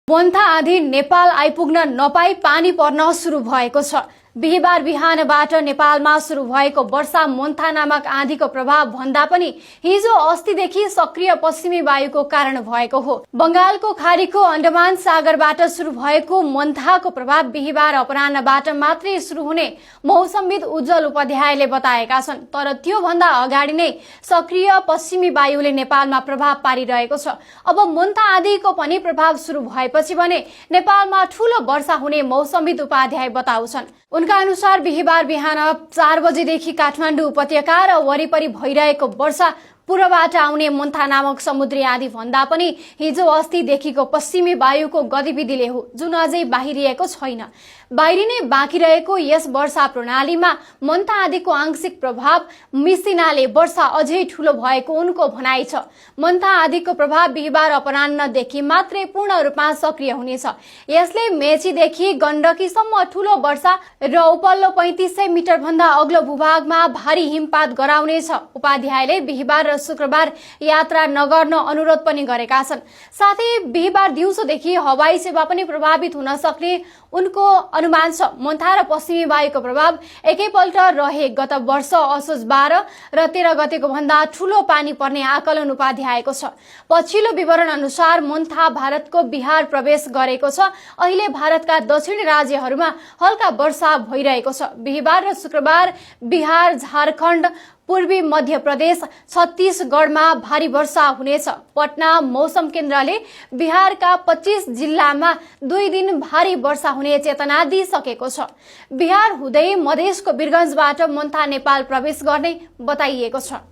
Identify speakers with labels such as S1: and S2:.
S1: Montha आँधी नेपाल आइपुग्न नपाई पानी पर्न सुरु भएको छ। बिहीबार बिहानबाट नेपालमा सुरु भएको वर्षा मोन्था नामक आँधीको प्रभाव भन्दा पनि हिजो अस्तिदेखि सक्रिय पश्चिमी वायुको कारण भएको हो। बंगालको खाडीको अण्डमान सागरबाट सुरु भएको मोन्थाको प्रभाव बिहीबार अपराह्नबाट मात्रै सुरु हुने मौसमविद उज्जवल उपाध्यायले बताएका छन्। तर त्यो भन्दा अगाडि नै सक्रिय पश्चिमी वायुले नेपालमा प्रभाव पारिरहेको छ। अब मोन्था आँधीको पनि प्रभाव सुरु भएपछि भने नेपालमा ठूलो वर्षा हुने मौसमविद उपाध्याय बताउँछन्। उनका अनुसार बिहीबार बिहान 4 बजेदेखि काठमाडौँ उपत्यका र वरिपरि भइरहेको वर्षा पूर्वबाट आउने मोन्था नामक समुद्री आँधी भन्दा पनि हिजो अस्तिदेखिको पश्चिमी वायुको गतिविधिले हो, जुन अझै बाहिरिएको छैन। बाहिरिनै बाँकी रहेको यस वर्षा प्रणालीमा मोन्था आँधीको आंशिक प्रभाव मिसिनाले वर्षा अझै ठूलो भएको उनको भनाइ छ। मोन्था आँधीको प्रभाव बिहीबार अपराह्नदेखि मात्रै पूर्ण रूपमा सक्रिय हुनेछ। यसले मेचीदेखि गण्डकीसम्म ठूलो वर्षा र उपल्लो 3500 मिटर भन्दा अग्लो भूभागमा भारी हिमपात गराउनेछ। उपाध्यायले बिहीबार र शुक्रबार यात्रा नगर्न अनुरोध पनि गरेका छन्। साथै बिहीबार दिउँसोदेखि हवाई सेवा पनि प्रभावित हुन सक्ने उनको अनुमान छ। मोन्था र पश्चिमी वायुको प्रभाव एकैपल्ट रहे गत वर्ष असोज 12 र 13 गतेको भन्दा ठूलो पानी पर्ने आकलन उपाध्यायको छ। पछिल्लो विवरण अनुसार मोन्था भारतको बिहार प्रवेश गरेको छ। अहिले भारतका दक्षिणी राज्यहरूमा हल्का वर्षा भइरहेको छ। बिहीबार र शुक्रबार बिहार, झारखण्ड, पूर्वी मध्य प्रदेश, छत्तीसगढमा भारी वर्षा हुनेछ। पटना मौसम केन्द्रले बिहारका 25 जिल्लामा 2 दिन भारी वर्षा हुने चेतना दिइसकेको छ। बिहार हुँदै मधेसको वीरगञ्जबाट मोन्था नेपाल प्रवेश गर्ने बताइएको छ।